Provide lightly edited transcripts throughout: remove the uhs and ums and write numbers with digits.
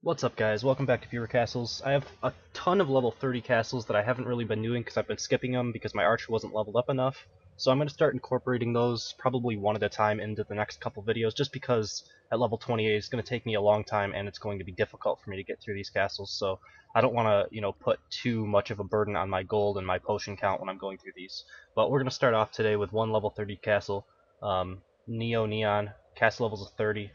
What's up, guys? Welcome back to Fewer Castles. I have a ton of level 30 castles that I haven't really been doing because I've been skipping them because my archer wasn't leveled up enough. So I'm going to start incorporating those probably one at a time into the next couple videos, just because at level 28 it's going to take me a long time and it's going to be difficult for me to get through these castles. So I don't want to, put too much of a burden on my gold and my potion count when I'm going through these. But we're going to start off today with one level 30 castle, Neoneon. Castle levels of 30.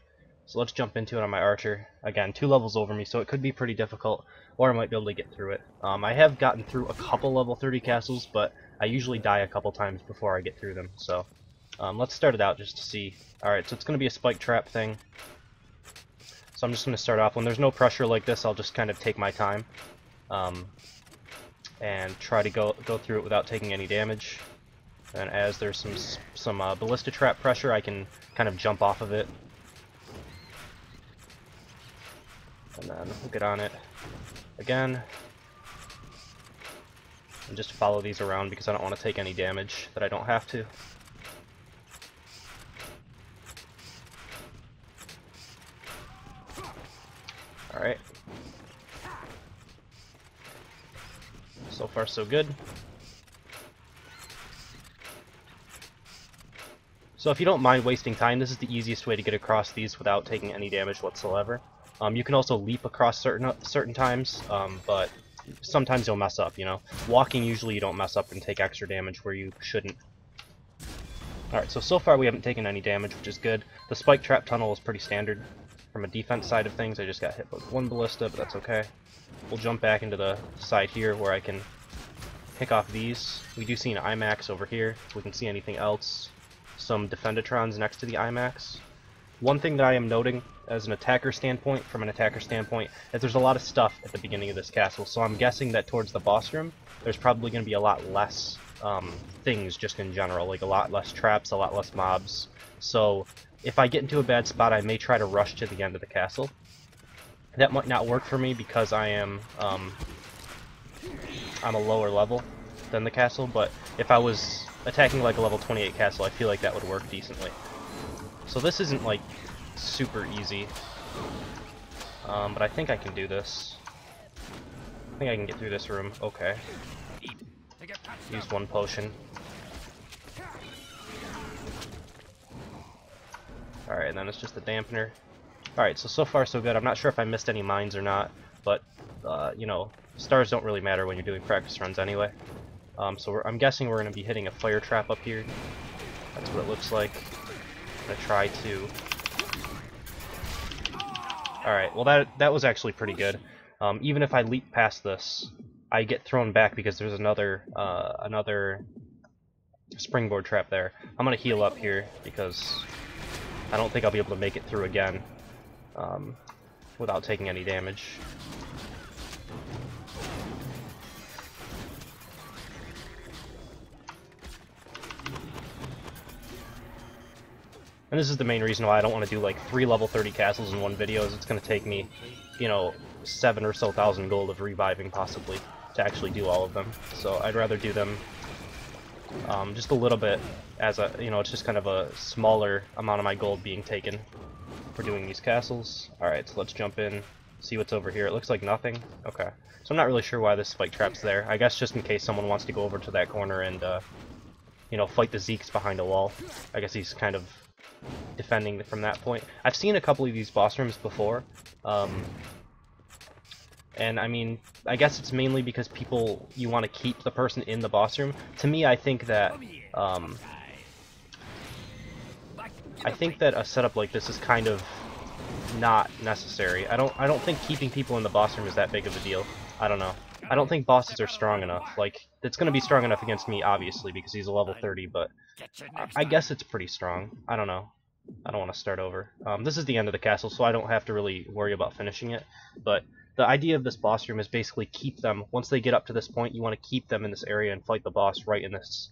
So let's jump into it on my archer. Again, 2 levels over me, so it could be pretty difficult, or I might be able to get through it. I have gotten through a couple level 30 castles, but I usually die a couple times before I get through them. So let's start it out just to see. Alright, so it's going to be a spike trap thing. So I'm just going to start off. When there's no pressure like this, I'll just kind of take my time and try to go through it without taking any damage. And as there's some ballista trap pressure, I can kind of jump off of it. And then we'll get on it again, and just follow these around because I don't want to take any damage that I don't have to. Alright. So far so good. So if you don't mind wasting time, this is the easiest way to get across these without taking any damage whatsoever. You can also leap across certain times, but sometimes you'll mess up, Walking, usually you don't mess up and take extra damage where you shouldn't. Alright, so far we haven't taken any damage, which is good. The spike trap tunnel is pretty standard. From a defense side of things, I just got hit with 1 ballista, but that's okay. We'll jump back into the side here where I can pick off these. We do see an IMAX over here, if we can see anything else. Some Defendatrons next to the IMAX. One thing that I am noting as an attacker standpoint, is there's a lot of stuff at the beginning of this castle, so I'm guessing that towards the boss room, there's probably going to be a lot less things just in general, like a lot less traps, a lot less mobs. So if I get into a bad spot, I may try to rush to the end of the castle. That might not work for me because I'm a lower level than the castle, but if I was attacking like a level 28 castle, I feel like that would work decently. So this isn't like super easy, but I think I can do this. I think I can get through this room. Okay. Use 1 potion. Alright, and then it's just the dampener. Alright, so far so good. I'm not sure if I missed any mines or not, but, stars don't really matter when you're doing practice runs anyway. I'm guessing we're going to be hitting a fire trap up here. That's what it looks like. I'm going to try to... Alright, well that was actually pretty good. Even if I leap past this, I get thrown back because there's another springboard trap there. I'm going to heal up here because I don't think I'll be able to make it through again without taking any damage. And this is the main reason why I don't want to do like 3 level 30 castles in one video, is it's going to take me, 7 or so thousand gold of reviving possibly to actually do all of them. So I'd rather do them just a little bit as a, it's just kind of a smaller amount of my gold being taken for doing these castles. Alright, so let's jump in, see what's over here. It looks like nothing. Okay. So I'm not really sure why this spike trap's there. I guess just in case someone wants to go over to that corner and, fight the Zeeks behind a wall. I guess he's kind of defending from that point. I've seen a couple of these boss rooms before, and I mean, I guess it's mainly because you want to keep the person in the boss room. To me, I think that a setup like this is kind of not necessary. I don't think keeping people in the boss room is that big of a deal. I don't know. I don't think bosses are strong enough. Like, it's going to be strong enough against me, obviously, because he's a level 30, but I guess it's pretty strong. I don't know. I don't want to start over. This is the end of the castle, so I don't have to really worry about finishing it. But the idea of this boss room is basically keep them, once they get up to this point, you want to keep them in this area and fight the boss right in this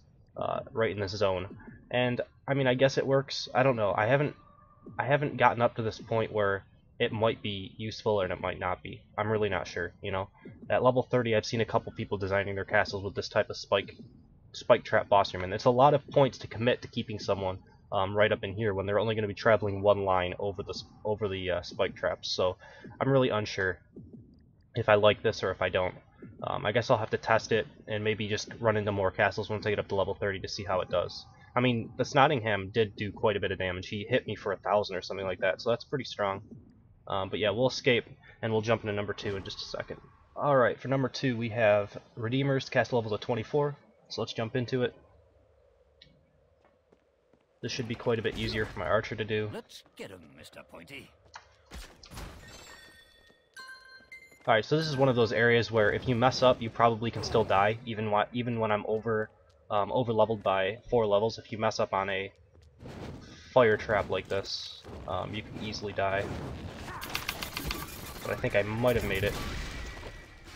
zone. And, I mean, I guess it works. I don't know. I haven't gotten up to this point where it might be useful and it might not be. I'm really not sure, At level 30, I've seen a couple people designing their castles with this type of spike trap boss room, and it's a lot of points to commit to keeping someone right up in here when they're only going to be traveling one line over the spike traps. So I'm really unsure if I like this or if I don't. I guess I'll have to test it and maybe just run into more castles once I get up to level 30 to see how it does. I mean, the Nottingham did do quite a bit of damage. He hit me for 1,000 or something like that, so that's pretty strong. But yeah, we'll escape and we'll jump into number 2 in just a second. Alright, for number 2 we have RedeemerZ, cast levels of 24, so let's jump into it. This should be quite a bit easier for my archer to do. Let's get him, Mr. Pointy. Alright, so this is one of those areas where if you mess up, you probably can still die, even when I'm over leveled by 4 levels. If you mess up on a fire trap like this, you can easily die. But I think I might have made it.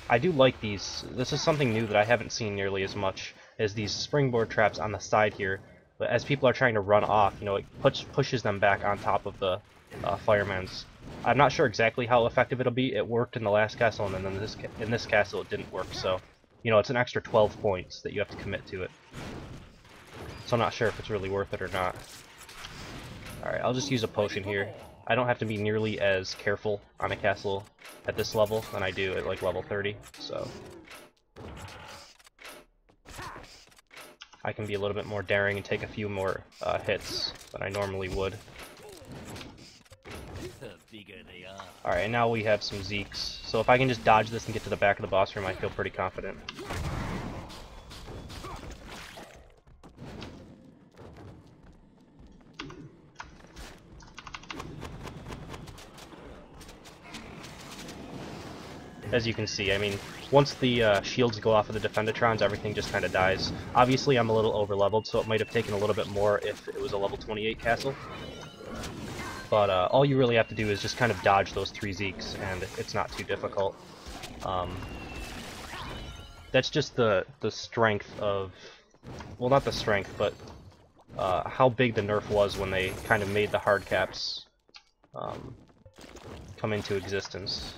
I do like these. This is something new that I haven't seen nearly as much as these springboard traps on the side here. But as people are trying to run off, you know, it pushes them back on top of the firemen's. I'm not sure exactly how effective it'll be. It worked in the last castle, and then in this castle it didn't work. So, you know, it's an extra 12 points that you have to commit to it. So I'm not sure if it's really worth it or not. Alright, I'll just use a potion here. I don't have to be nearly as careful on a castle at this level than I do at like level 30, so I can be a little bit more daring and take a few more hits than I normally would. Alright, now we have some Zeeks, so if I can just dodge this and get to the back of the boss room, I feel pretty confident. As you can see, I mean, once the shields go off of the Defendatrons, everything just kind of dies. Obviously, I'm a little over-leveled, so it might have taken a little bit more if it was a level 28 castle. But all you really have to do is just kind of dodge those 3 Zeeks, and it's not too difficult. That's just the strength of... well, not the strength, but how big the nerf was when they kind of made the hard caps come into existence.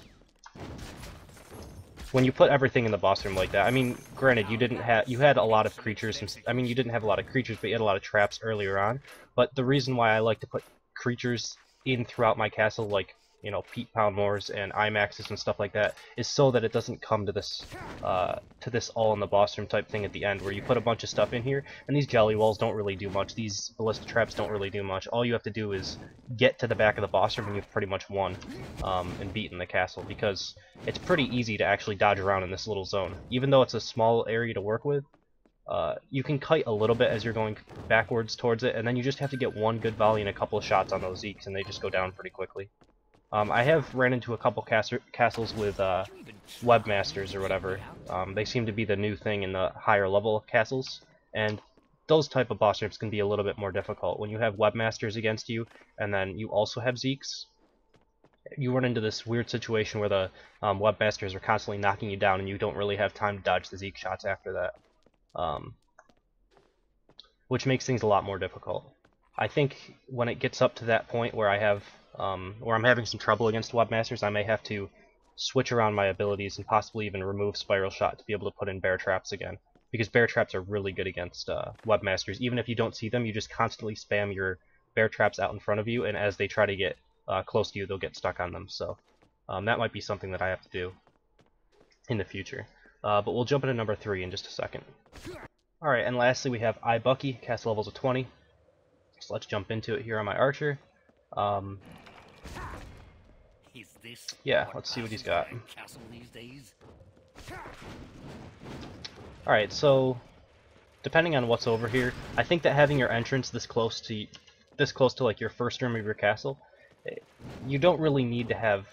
When you put everything in the boss room like that, I mean, granted, you had a lot of creatures, I mean, you didn't have a lot of creatures, but you had a lot of traps earlier on, but the reason why I like to put creatures in throughout my castle, like, you know, Pete Poundmores and IMAXs and stuff like that, is so that it doesn't come to this all in the boss room type thing at the end, where you put a bunch of stuff in here, and these jelly walls don't really do much, these ballista traps don't really do much. All you have to do is get to the back of the boss room and you've pretty much won and beaten the castle, because it's pretty easy to actually dodge around in this little zone. Even though it's a small area to work with, you can kite a little bit as you're going backwards towards it, and then you just have to get one good volley and a couple of shots on those Zeeks, and they just go down pretty quickly. I have ran into a couple castles with webmasters or whatever. They seem to be the new thing in the higher level castles, and those type of boss rooms can be a little bit more difficult. When you have webmasters against you, and then you also have Zeeks, you run into this weird situation where the webmasters are constantly knocking you down, and you don't really have time to dodge the Zeke shots after that, which makes things a lot more difficult. I think when it gets up to that point where where I'm having some trouble against webmasters, I may have to switch around my abilities and possibly even remove Spiral Shot to be able to put in bear traps again, because bear traps are really good against webmasters. Even if you don't see them, you just constantly spam your bear traps out in front of you, and as they try to get close to you, they'll get stuck on them. So that might be something that I have to do in the future. But we'll jump into number 3 in just a second. Alright, and lastly we have iBucky, cast levels of 20. So let's jump into it here on my archer. Yeah, let's see what he's got. Alright, so depending on what's over here, I think that having your entrance this close to like your first room of your castle, you don't really need to have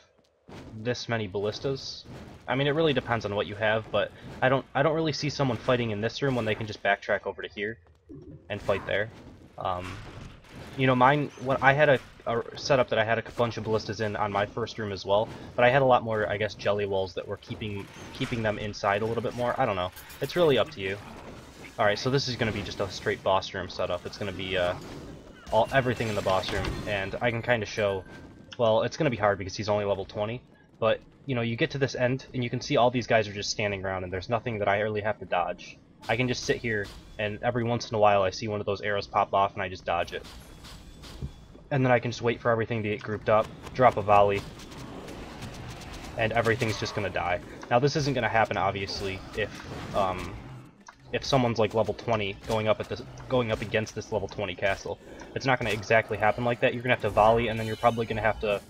this many ballistas. I mean, it really depends on what you have, but I don't really see someone fighting in this room when they can just backtrack over to here and fight there. You know, when I had a setup that I had a bunch of ballistas in on my first room as well, but I had a lot more, I guess, jelly walls that were keeping them inside a little bit more. I don't know. It's really up to you. Alright, so this is going to be just a straight boss room setup. It's going to be everything in the boss room, and I can kind of show, well, it's going to be hard because he's only level 20, but, you know, you get to this end, and you can see all these guys are just standing around, and there's nothing that I really have to dodge. I can just sit here, and every once in a while I see one of those arrows pop off, and I just dodge it. and then I can just wait for everything to get grouped up, drop a volley, and everything's just gonna die. Now this isn't gonna happen obviously if someone's like level 20 going up against this level 20 castle. It's not gonna exactly happen like that. You're gonna have to volley, and then you're probably gonna have to,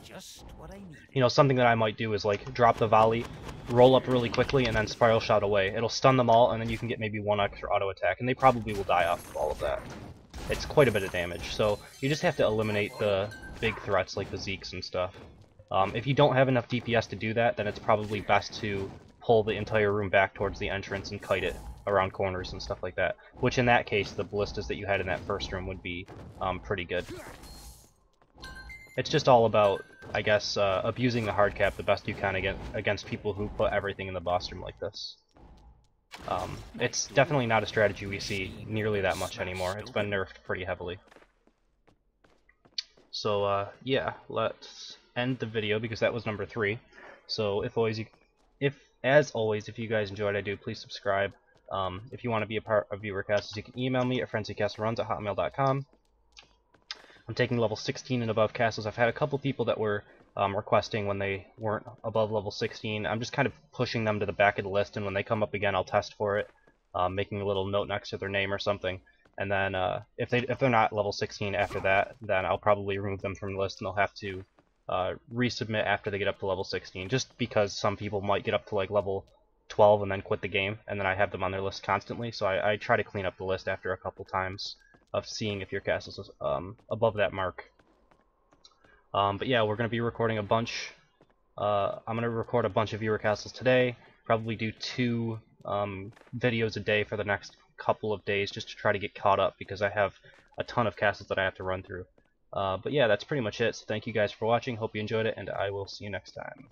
you know, something that I might do is like drop the volley, roll up really quickly, and then spiral shot away. It'll stun them all, and then you can get maybe one extra auto attack, and they probably will die off of all of that. It's quite a bit of damage, so you just have to eliminate the big threats like the Zeeks and stuff. If you don't have enough DPS to do that, then it's probably best to pull the entire room back towards the entrance and kite it around corners and stuff like that. Which in that case, the ballistas that you had in that first room would be pretty good. It's just all about, I guess, abusing the hard cap the best you can against people who put everything in the boss room like this. It's definitely not a strategy we see nearly that much anymore. It's been nerfed pretty heavily. So, yeah, let's end the video because that was number 3. So, as always, if you guys enjoyed what I do, please subscribe. If you want to be a part of ViewerCast, you can email me at frenzycastleruns@hotmail.com. I'm taking level 16 and above castles. I've had a couple people that were requesting when they weren't above level 16. I'm just kind of pushing them to the back of the list, and when they come up again, I'll test for it, making a little note next to their name or something. And then if they're not level 16 after that, then I'll probably remove them from the list, and they'll have to resubmit after they get up to level 16. Just because some people might get up to like level 12 and then quit the game, and then I have them on their list constantly. So I try to clean up the list after a couple times of seeing if your castle's above that mark. But yeah, we're going to be recording a bunch. I'm going to record a bunch of viewer castles today. Probably do 2 videos a day for the next couple of days just to try to get caught up because I have a ton of castles that I have to run through. But yeah, that's pretty much it. So thank you guys for watching. Hope you enjoyed it, and I will see you next time.